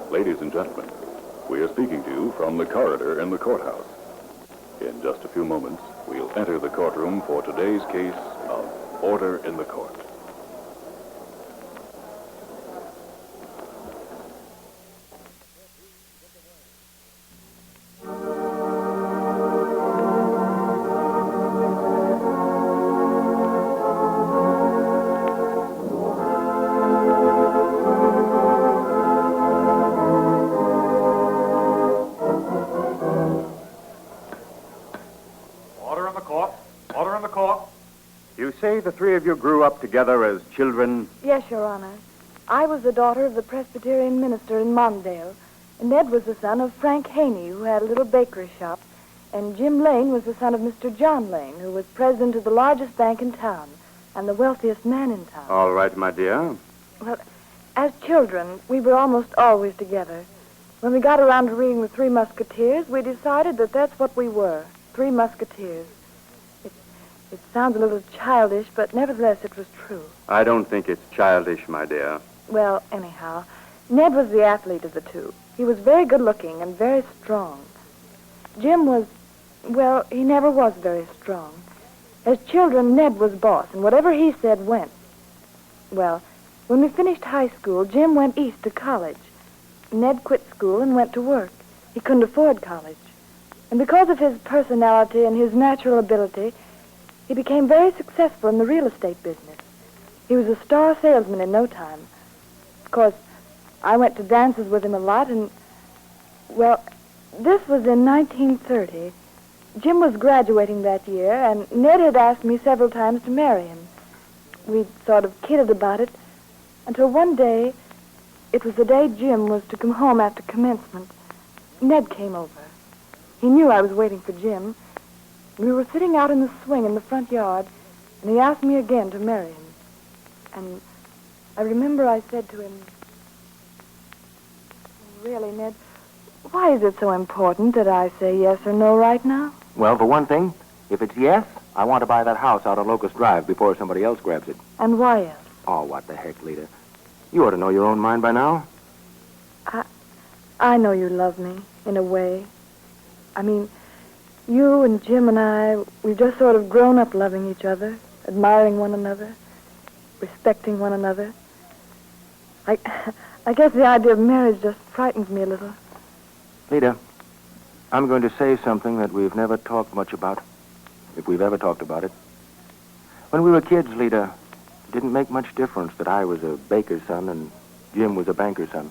Ladies and gentlemen, we are speaking to you from the corridor in the courthouse. In just a few moments, we'll enter the courtroom for today's case of order in the court. You say the three of you grew up together as children? Yes, Your Honor. I was the daughter of the Presbyterian minister in Mondale, and Ned was the son of Frank Haney, who had a little bakery shop, and Jim Lane was the son of Mr. John Lane, who was president of the largest bank in town and the wealthiest man in town. All right, my dear. Well, as children, we were almost always together. When we got around to reading The Three Musketeers, we decided that that's what we were, Three Musketeers. It sounds a little childish, but nevertheless it was true. I don't think it's childish, my dear. Well, anyhow, Ned was the athlete of the two. He was very good-looking and very strong. Jim was, well, he never was very strong. As children, Ned was boss, and whatever he said went. Well, when we finished high school, Jim went east to college. Ned quit school and went to work. He couldn't afford college. And because of his personality and his natural ability, he became very successful in the real estate business. He was a star salesman in no time. Of course, I went to dances with him a lot, and, well, this was in 1930. Jim was graduating that year, and Ned had asked me several times to marry him. We'd sort of kidded about it, until one day, it was the day Jim was to come home after commencement. Ned came over. He knew I was waiting for Jim. We were sitting out in the swing in the front yard, and he asked me again to marry him. And I remember I said to him, "Really, Ned, why is it so important that I say yes or no right now?" Well, for one thing, if it's yes, I want to buy that house out on Locust Drive before somebody else grabs it. And why else? Oh, what the heck, Lita. You ought to know your own mind by now. I know you love me, in a way. I mean, you and Jim and I, we've just sort of grown up loving each other, admiring one another, respecting one another. I guess the idea of marriage just frightens me a little. Lita, I'm going to say something that we've never talked much about, if we've ever talked about it. When we were kids, Lita, it didn't make much difference that I was a baker's son and Jim was a banker's son.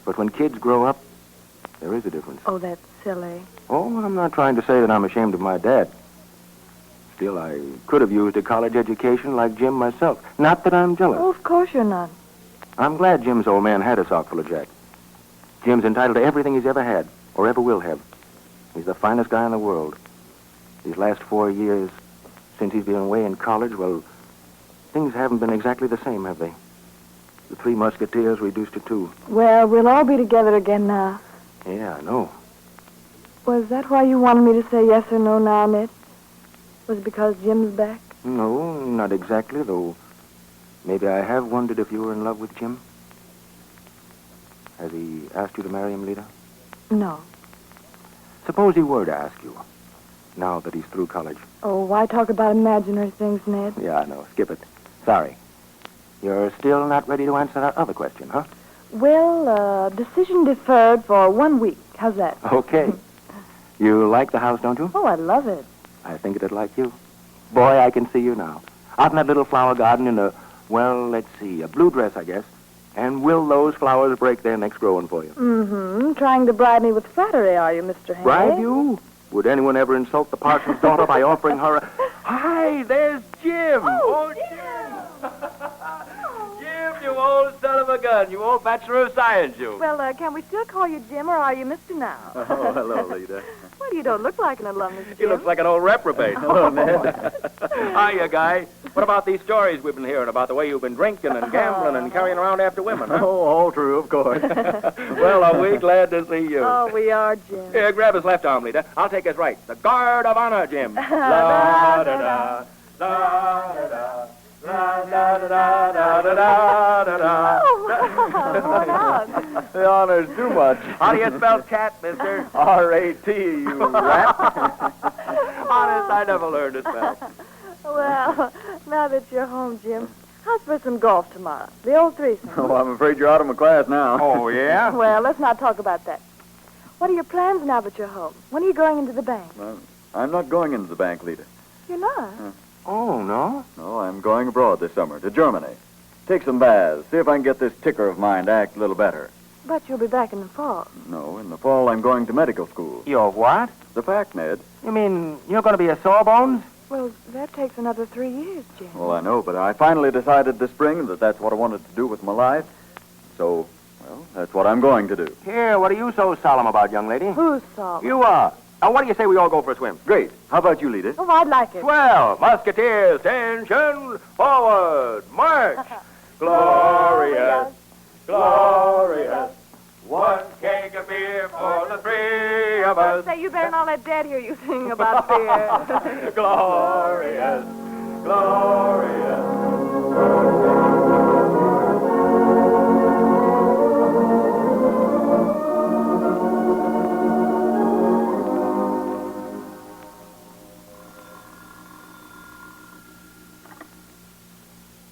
But when kids grow up, there is a difference. Oh, that's silly. Oh, I'm not trying to say that I'm ashamed of my dad. Still, I could have used a college education like Jim myself. Not that I'm jealous. Oh, of course you're not. I'm glad Jim's old man had a sock full of Jack. Jim's entitled to everything he's ever had, or ever will have. He's the finest guy in the world. These last 4 years, since he's been away in college, well, things haven't been exactly the same, have they? The Three Musketeers reduced to 2. Well, we'll all be together again now. Yeah, I know. Was that why you wanted me to say yes or no now, Ned? Was it because Jim's back? No, not exactly, though maybe I have wondered if you were in love with Jim. Has he asked you to marry him, Lita? No. Suppose he were to ask you, now that he's through college. Oh, why talk about imaginary things, Ned? Yeah, I know. Skip it. Sorry. You're still not ready to answer that other question, huh? Well, decision deferred for 1 week. How's that? Okay. You like the house, don't you? Oh, I love it. I think it'd like you. Boy, I can see you now. Out in that little flower garden in a, well, let's see, a blue dress, I guess. And will those flowers break their necks growing for you? Mm-hmm. Trying to bribe me with flattery, are you, Mr. Haney? Bribe you? Would anyone ever insult the parson's daughter by offering her a... Hi, there's Jim! Oh, Jim! Jim, you old son of a gun. You old bachelor of science, you. Well, can we still call you Jim, or are you Mr. now? Oh, hello, Lita. Well, you don't look like an alumnus, Jim. He looks like an old reprobate. Hello, Ned. Hiya, guy. What about these stories we've been hearing about the way you've been drinking and gambling and carrying around after women, huh? Oh, all true, of course. Well, are we glad to see you? Oh, we are, Jim. Here, grab his left arm, Lita. I'll take his right. The guard of honor, Jim. La-da-da, la-da-da. La, da, da, da, da, da, da, da. Oh, The honor's too much. How do you spell cat, mister? R-A-T, you rat. Honest, I never learned to spell. Well, now that you're home, Jim, how's for some golf tomorrow? The old threesome. Oh, I'm afraid you're out of my class now. Oh, yeah? Well, let's not talk about that. What are your plans now that you're home? When are you going into the bank? Well, I'm not going into the bank, Lita. You're not? Oh, no? No, I'm going abroad this summer, to Germany. Take some baths, see if I can get this ticker of mine to act a little better. But you'll be back in the fall. No, in the fall I'm going to medical school. You're what? The fact, Ned. You mean you're going to be a sawbones? Well, that takes another 3 years, Jim. Well, I know, but I finally decided this spring that that's what I wanted to do with my life. So, well, that's what I'm going to do. Here, what are you so solemn about, young lady? Who's solemn? You are. Now, what do you say we all go for a swim? Great. How about you, Lita? Oh, I'd like it. Swell! Musketeers, attention, forward, march! Glorious, glorious, one keg of beer for the three of us. Say, you better not let Dad hear you singing about beer. Glorious, glorious.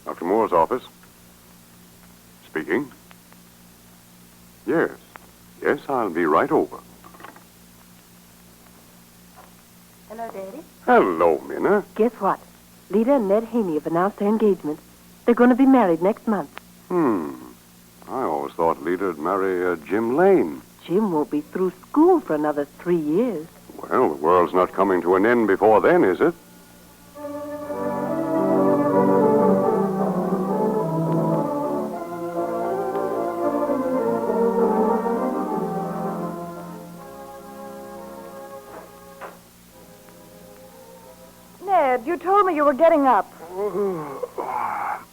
Dr. Moore's office. Speaking. Yes. Yes, I'll be right over. Hello, Daddy. Hello, Minna. Guess what? Lita and Ned Haney have announced their engagement. They're going to be married next month. I always thought Lita'd marry Jim Lane. Jim won't be through school for another 3 years. Well, the world's not coming to an end before then, is it? Ned, you told me you were getting up.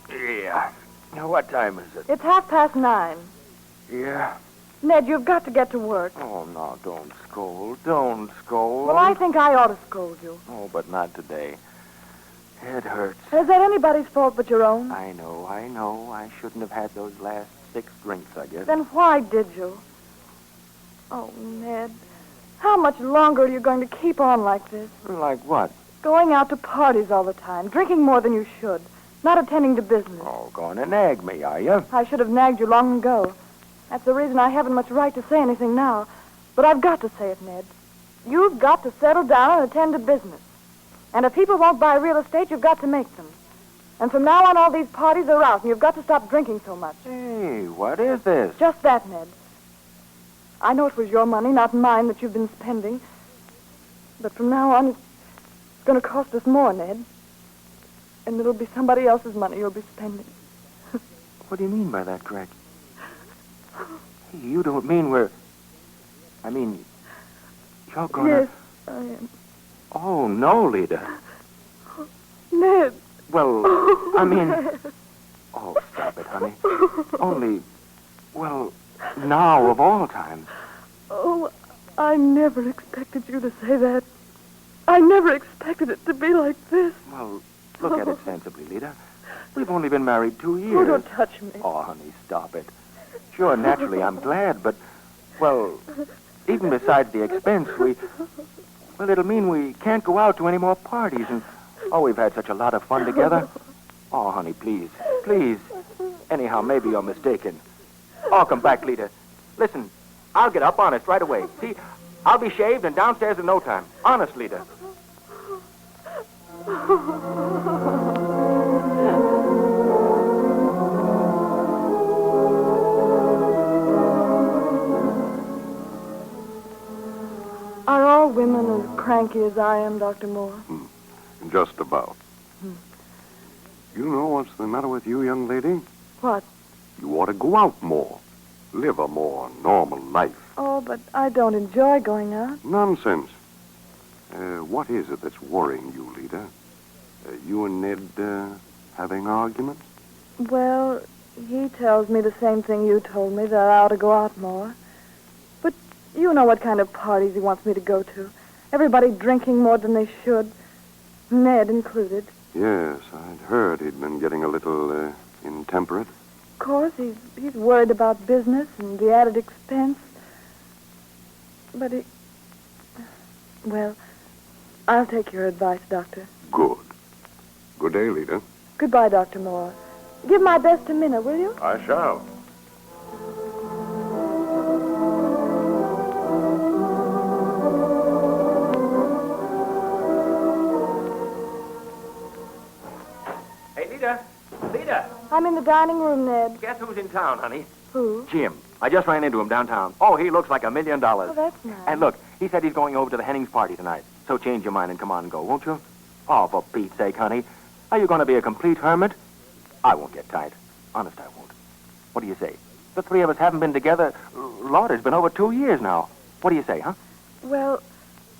Yeah. Now, what time is it? It's 9:30. Yeah. Ned, you've got to get to work. Oh, no, don't scold. Don't scold. Well, I think I ought to scold you. Oh, but not today. It hurts. Is that anybody's fault but your own? I know. I shouldn't have had those last 6 drinks, I guess. Then why did you? Oh, Ned, how much longer are you going to keep on like this? Like what? Going out to parties all the time, drinking more than you should, not attending to business. Oh, going to nag me, are you? I should have nagged you long ago. That's the reason I haven't much right to say anything now. But I've got to say it, Ned. You've got to settle down and attend to business. And if people won't buy real estate, you've got to make them. And from now on, all these parties are out, and you've got to stop drinking so much. Hey, what is this? Just that, Ned. I know it was your money, not mine, that you've been spending. But from now on, it's going to cost us more, Ned. And it'll be somebody else's money you'll be spending. What do you mean by that, Greg? You don't mean we're... I mean, you're going to... Yes, I am. Oh, no, Lita. Ned. Well, I mean... Oh, stop it, honey. Only... Well, now of all times. Oh, I never expected you to say that. I never expected it to be like this. Well, look at it sensibly, Lita. We've only been married 2 years. Oh, don't touch me. Oh, honey, stop it. Sure, naturally, I'm glad, but, well, even besides the expense, well, it'll mean we can't go out to any more parties, and, oh, we've had such a lot of fun together. Oh, honey, please, please. Anyhow, maybe you're mistaken. Oh, come back, Lita. Listen, I'll get up, honest, right away. See, I'll be shaved and downstairs in no time. Honest, Lita. Are all women as cranky as I am, Dr. Moore? Just about. You know what's the matter with you, young lady? What? You ought to go out more. Live a more normal life. Oh, but I don't enjoy going out. Nonsense. What is it that's worrying you, Lita? You and Ned having arguments? Well, he tells me the same thing you told me, that I ought to go out more. But you know what kind of parties he wants me to go to. Everybody drinking more than they should. Ned included. Yes, I'd heard he'd been getting a little intemperate. Of course, he's worried about business and the added expense. But well, I'll take your advice, Doctor. Good. Good day, Lita. Goodbye, Dr. Moore. Give my best to Minna, will you? I shall. Hey, Lita. Lita. I'm in the dining room, Ned. Guess who's in town, honey? Who? Jim. I just ran into him downtown. Oh, he looks like $1 million. Oh, that's nice. And look, he said he's going over to the Hennings party tonight. So change your mind and come on and go, won't you? Oh, for Pete's sake, honey. Are you going to be a complete hermit? I won't get tight. Honest, I won't. What do you say? The three of us haven't been together. Lord, it's been over 2 years now. What do you say, huh? Well,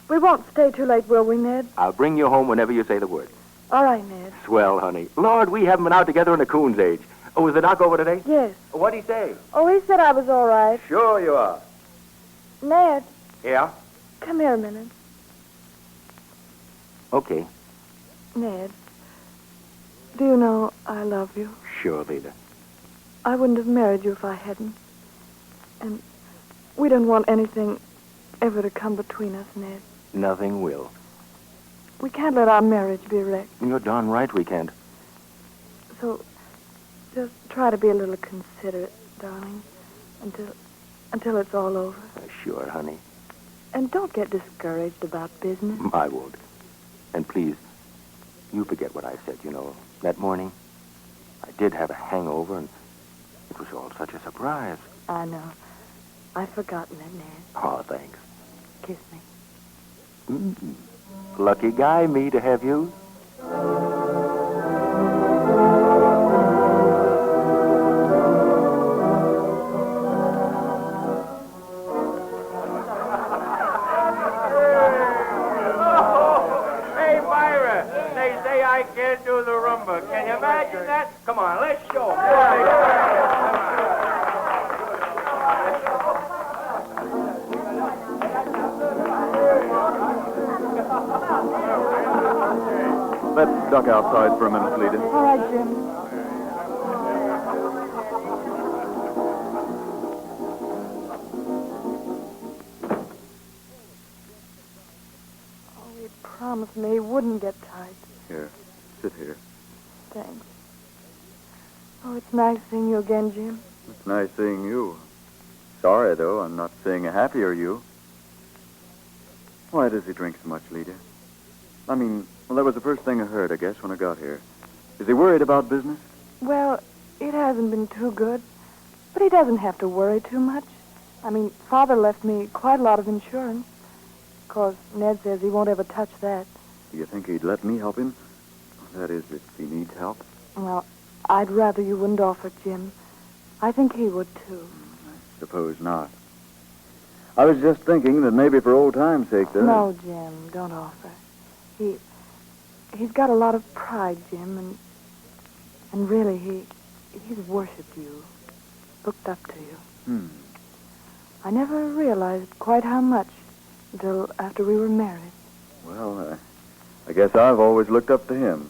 we won't stay too late, will we, Ned? I'll bring you home whenever you say the word. All right, Ned. Swell, honey. Lord, we haven't been out together in a coon's age. Oh, was the doc over today? Yes. What'd he say? Oh, he said I was all right. Sure you are. Ned, Yeah? come here a minute. Okay. Ned, do you know I love you? Sure, Lita. I wouldn't have married you if I hadn't. And we don't want anything ever to come between us, Ned. Nothing will. We can't let our marriage be wrecked. You're darn right we can't. So just try to be a little considerate, darling, until it's all over. Sure, honey. And don't get discouraged about business. I won't. And please, you forget what I said, you know. That morning, I did have a hangover, and it was all such a surprise. I know. I've forgotten it, Ned. Oh, thanks. Kiss me. Mm. Lucky guy, me, to have you. Hey, Myra, they say I can't do the rumba. Can you imagine that? Come on, let's show 'em. Let's duck outside for a minute, Lita. All right, Jim. Oh, he promised me he wouldn't get tight. Here, sit here. Thanks. Oh, it's nice seeing you again, Jim. It's nice seeing you. Sorry, though, I'm not seeing a happier you. Why does he drink so much, Lita? I mean, well, that was the first thing I heard, I guess, when I got here. Is he worried about business? Well, it hasn't been too good, but he doesn't have to worry too much. I mean, Father left me quite a lot of insurance. Of course, Ned says he won't ever touch that. Do you think he'd let me help him? That is, if he needs help. Well, I'd rather you wouldn't offer, Jim. I think he would, too. I suppose not. I was just thinking that maybe for old time's sake, though. No, Jim, don't offer. He's got a lot of pride, Jim, and really, he's worshipped you, looked up to you. I never realized quite how much until after we were married. Well, I guess I've always looked up to him.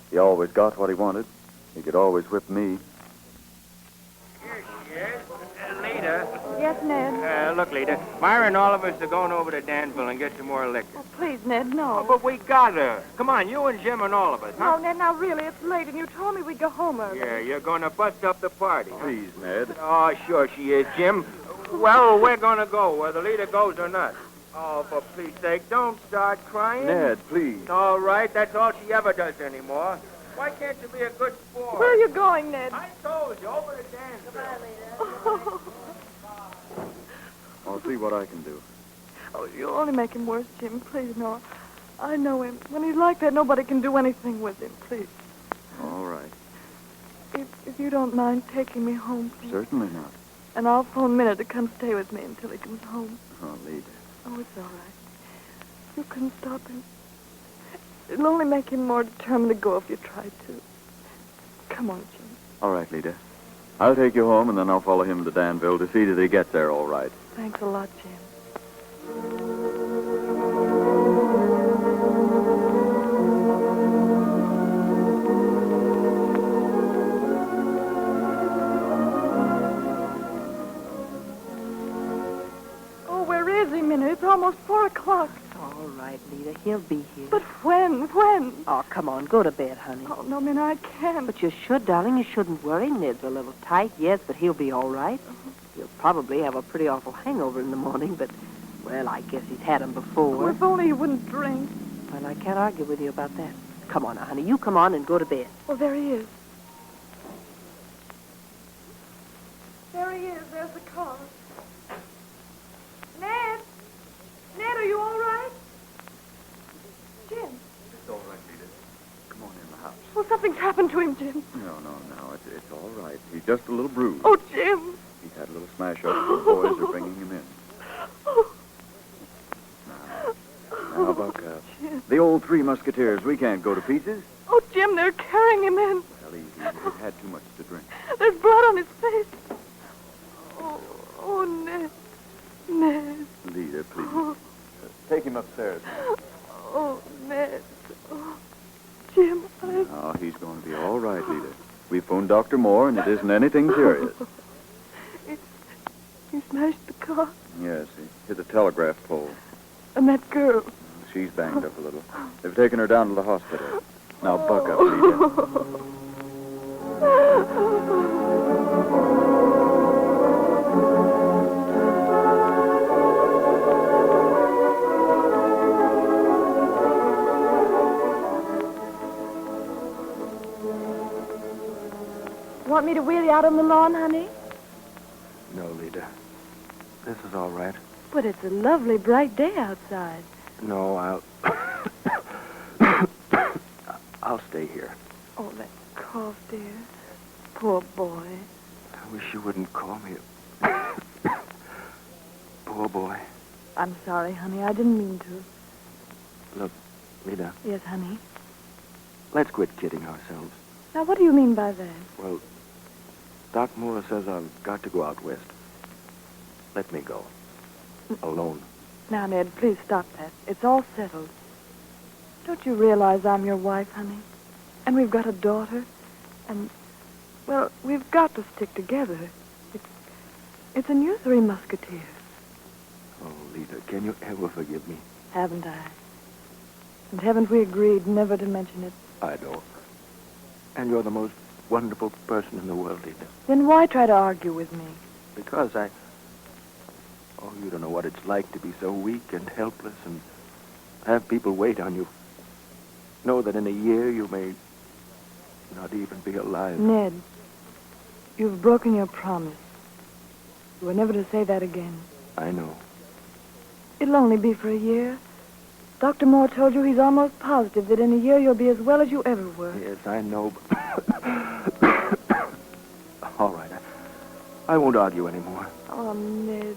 He always got what he wanted. He could always whip me. Here she is. Lita. Yes, Ned. Look, Lita, Myra and all of us are going over to Danville and get some more liquor. Oh, please, Ned, no. But we gotta. Come on, you and Jim and all of us, huh? No, Ned, now really, it's late, and you told me we'd go home early. Yeah, you're gonna bust up the party. Huh? Please, Ned. Oh, sure she is, Jim. Well, we're gonna go, whether Lita goes or not. Oh, for Pete's sake, don't start crying. Ned, please. All right, that's all she ever does anymore. Why can't you be a good sport? Where are you going, Ned? I told you, over to Danville. I'll see what I can do. Oh, you'll only make him worse, Jim. Please, no. I know him. When he's like that, nobody can do anything with him. Please. All right. If you don't mind taking me home, please. Certainly not. And I'll phone Minna to come stay with me until he comes home. Oh, Lita. Oh, it's all right. You couldn't stop him. It'll only make him more determined to go if you tried to. Come on, Jim. All right, Lita. I'll take you home, and then I'll follow him to Danville to see that he gets there all right. Thanks a lot, Jim. almost 4 o'clock. All right, Lita. He'll be here. But when? When? Oh, come on. Go to bed, honey. Oh, no, Minna, I can't. But you should, darling. You shouldn't worry. Ned's a little tight, yes, but he'll be all right. He'll probably have a pretty awful hangover in the morning, but, well, I guess he's had 'em before. Oh, if only he wouldn't drink. Well, I can't argue with you about that. Come on now, honey. You come on and go to bed. Oh, there he is. There he is. There's the car. Ned? Ned, are you all right? Jim? It's all right, Lita. Come on in the house. Oh, something's happened to him, Jim. No. It's all right. He's just a little bruised. Oh, Jim. He's had a little smash up. The boys are bringing him in. Oh, Now, Buck, the old Three Musketeers, we can't go to pieces. oh, Jim, they're carrying him in. Well, he's had too much to drink. There's blood on his face. Oh, Ned. Ned. Lita, please. Take him upstairs. Oh, Ned. Oh, Jim, Oh, he's going to be all right, Lita. We phoned Dr. Moore, and it isn't anything serious. He smashed the car. Yes, he hit a telegraph pole. And that girl. She's banged up a little. They've taken her down to the hospital. Now, buck up, Lita. Want me to wheel you out on the lawn, honey? No, Lita. This is all right. But it's a lovely, bright day outside. No, I'll... I'll stay here. Oh, that cough, dear. Poor boy. I wish you wouldn't call me poor boy. I'm sorry, honey. I didn't mean to. Look, Lita, Yes, honey. let's quit kidding ourselves. Now, what do you mean by that? Well, Doc Moore says I've got to go out west. Let me go. Alone. Now, Ned, please stop that. It's all settled. Don't you realize I'm your wife, honey? And we've got a daughter. And, well, we've got to stick together. It's a new Three Musketeers. Oh, Lita, can you ever forgive me? Haven't I? And haven't we agreed never to mention it? I know. And you're the most wonderful person in the world, Lita. Then why try to argue with me? Because Oh, you don't know what it's like to be so weak and helpless and have people wait on you. Know that in a year you may not even be alive. Ned, you've broken your promise. You were never to say that again. I know. It'll only be for a year. Dr. Moore told you he's almost positive that in a year you'll be as well as you ever were. Yes, I know. All right. I won't argue anymore. Oh, Ned.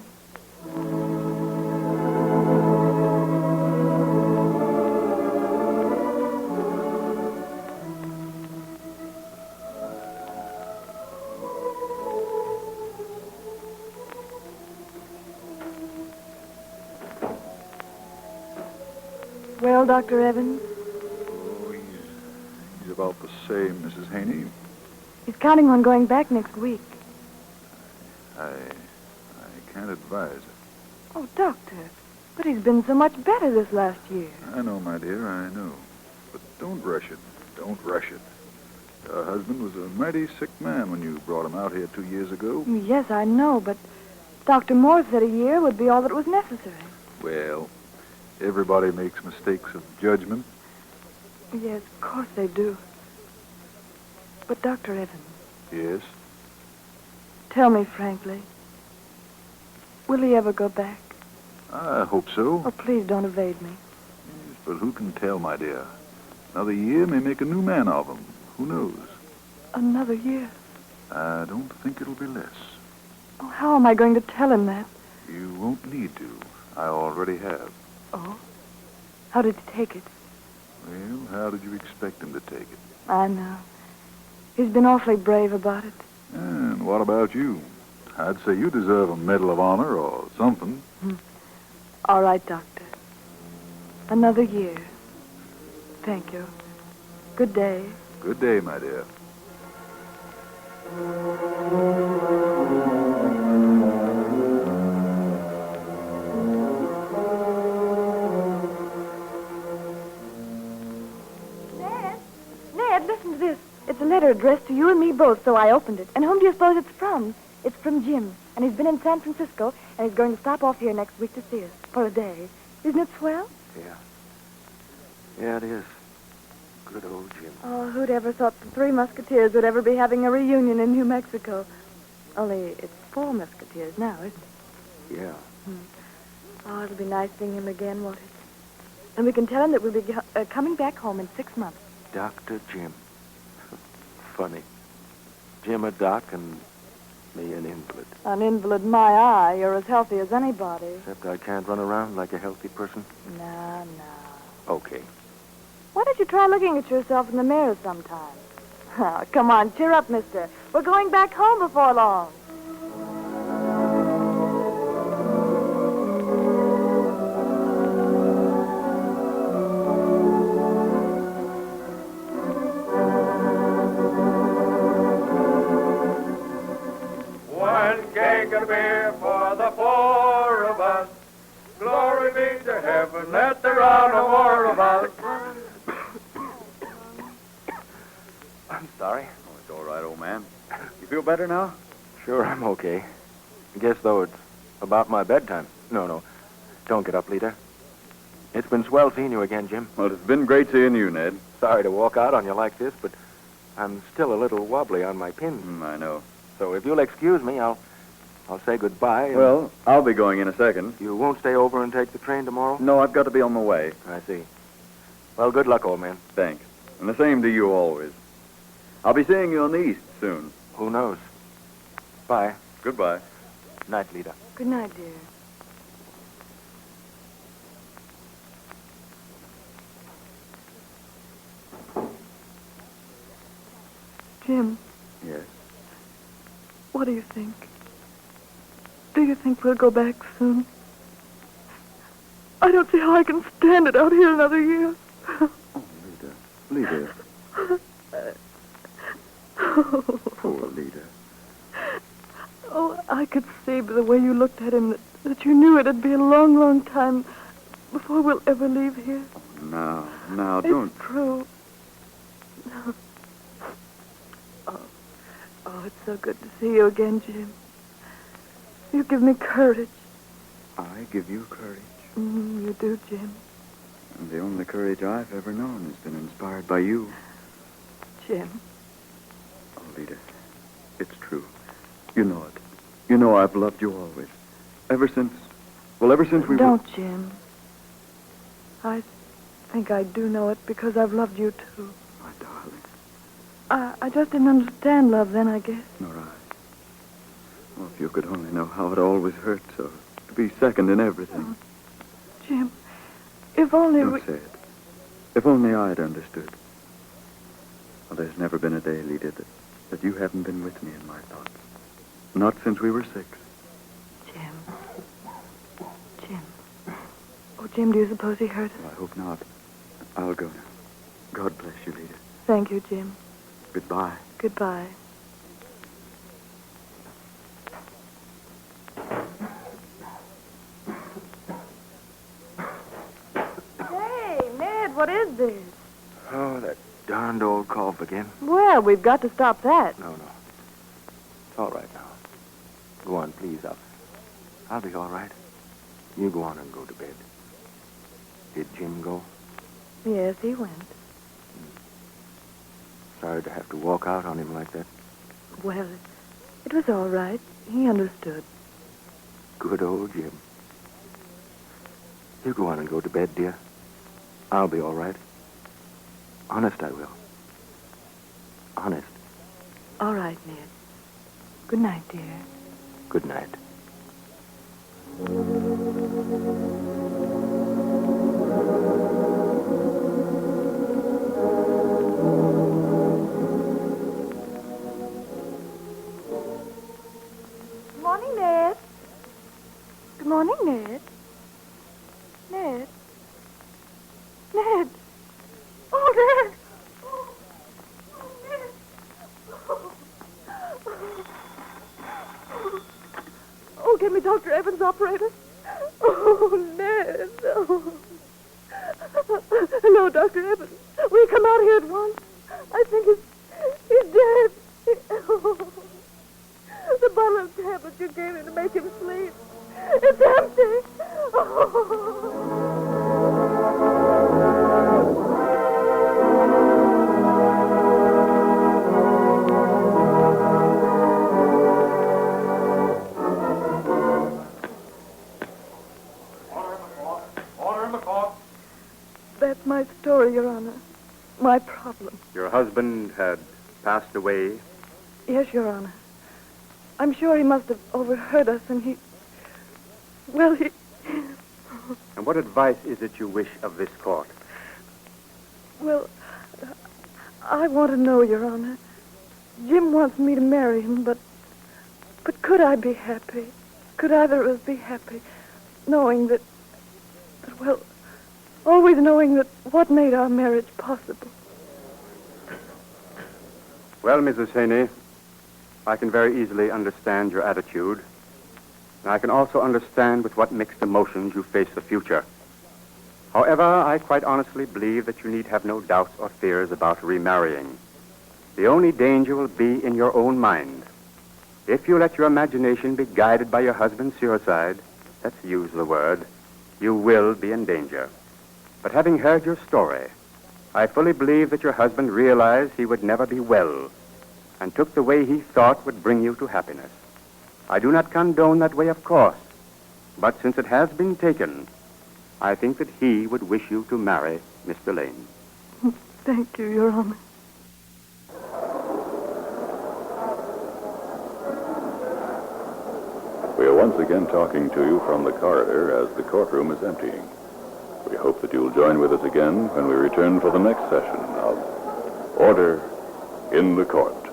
Well, Dr. Evans? Oh, he's about the same, Mrs. Haney. He's counting on going back next week. I can't advise it. Oh, Doctor, but he's been so much better this last year. I know, my dear, I know. But don't rush it. Don't rush it. Your husband was a mighty sick man when you brought him out here 2 years ago. Yes, I know, but Dr. Moore said a year would be all that was necessary. Well, everybody makes mistakes of judgment. Yes, of course they do. But, Dr. Evans, Yes. tell me frankly, will he ever go back? I hope so. Oh, please don't evade me. Yes, but who can tell, my dear? Another year may make a new man of him. Who knows? Another year? I don't think it'll be less. Oh, how am I going to tell him that? You won't need to. I already have. Oh? How did he take it? Well, how did you expect him to take it? I know. He's been awfully brave about it. And what about you? I'd say you deserve a Medal of Honor or something. All right, Doctor. Another year. Thank you. Good day. Good day, my dear. addressed to you and me both, so I opened it. And whom do you suppose it's from? It's from Jim. And he's been in San Francisco, and he's going to stop off here next week to see us for a day. Isn't it swell? Yeah. Yeah, it is. Good old Jim. Oh, who'd ever thought the three Musketeers would ever be having a reunion in New Mexico? Only it's 4 Musketeers now, isn't it? Yeah. Oh, it'll be nice seeing him again, won't it? And we can tell him that we'll be coming back home in 6 months. Dr. Jim. Funny. Jim a doc and me an invalid. An invalid, my eye. You're as healthy as anybody. Except I can't run around like a healthy person. No. Okay. Why don't you try looking at yourself in the mirror sometime? Oh, come on, cheer up, mister. We're going back home before long. One keg of beer for the 4 of us. Glory be to heaven, let there are no more of us. I'm sorry. Oh, it's all right, old man. You feel better now? Sure, I'm okay. I guess, though, it's about my bedtime. No. Don't get up, leader. It's been swell seeing you again, Jim. Well, it's been great seeing you, Ned. Sorry to walk out on you like this, but I'm still a little wobbly on my pins. I know. So if you'll excuse me, I'll say goodbye. And Well, I'll be going in a second. you won't stay over and take the train tomorrow? No, I've got to be on my way. I see. Well, good luck, old man. Thanks. And the same to you always. I'll be seeing you in the East soon. Who knows? Bye. Goodbye. Night, leader. Good night, dear. Jim, Yes? what do you think? Do you think we'll go back soon? I don't see how I can stand it out here another year. Oh, Lita. Poor Lita. Oh, I could see by the way you looked at him that you knew it'd be a long, long time before we'll ever leave here. Now, don't. It's true. No. Oh, it's so good to see you again, Jim. You give me courage. I give you courage. You do, Jim. And the only courage I've ever known has been inspired by you. Jim. Oh, Lita, it's true. You know it. You know I've loved you always. Ever since we Don't, Jim. I think I do know it because I've loved you, too. My darling. I just didn't understand love then, I guess. Nor I. Oh, if you could only know how it always hurt so. To be second in everything. Jim, if only Don't say it. If only I'd understood. Well, there's never been a day, Lita, that you haven't been with me in my thoughts. Not since we were 6. Jim. Oh, Jim, do you suppose he hurt us? Well, I hope not. I'll go now. God bless you, Lita. Thank you, Jim. Goodbye. Goodbye. Hey, Ned, what is this? Oh, that darned old cough again. Well, we've got to stop that. No. It's all right now. Go on, please. I'll be all right. You go on and go to bed. Did Jim go? Yes, he went. Sorry to have to walk out on him like that. Well, it was all right. He understood. Good old Jim. You go on and go to bed, dear. I'll be all right. Honest, I will. Honest. All right, Ned. Good night, dear. Good night. Good morning, Ned. Good morning, Ned. Ned. Ned. Oh, Ned. Oh, Ned. Oh, get me Dr. Evans, operator. Oh, Ned. Oh. Hello, Dr. Evans. Will you come out here at once? I think he's dead. The bottle of tablets you gave him to make him sleep. It's empty. Order in the court. That's my story, Your Honor. My problem. Your husband had passed away. Yes, Your Honor. I'm sure he must have overheard us, and he... Well, he... And what advice is it you wish of this court? Well, I want to know, Your Honor. Jim wants me to marry him, but could I be happy? Could either of us be happy, knowing that, well, always knowing that what made our marriage possible? Well, Mrs. Haney, I can very easily understand your attitude. And I can also understand with what mixed emotions you face the future. However, I quite honestly believe that you need have no doubts or fears about remarrying. The only danger will be in your own mind. If you let your imagination be guided by your husband's suicide, let's use the word, you will be in danger. But having heard your story, I fully believe that your husband realized he would never be well and took the way he thought would bring you to happiness. I do not condone that way, of course, but since it has been taken, I think that he would wish you to marry Mr. Lane. Thank you, Your Honor. We are once again talking to you from the corridor as the courtroom is emptying. We hope that you'll join with us again when we return for the next session of Order in the Court.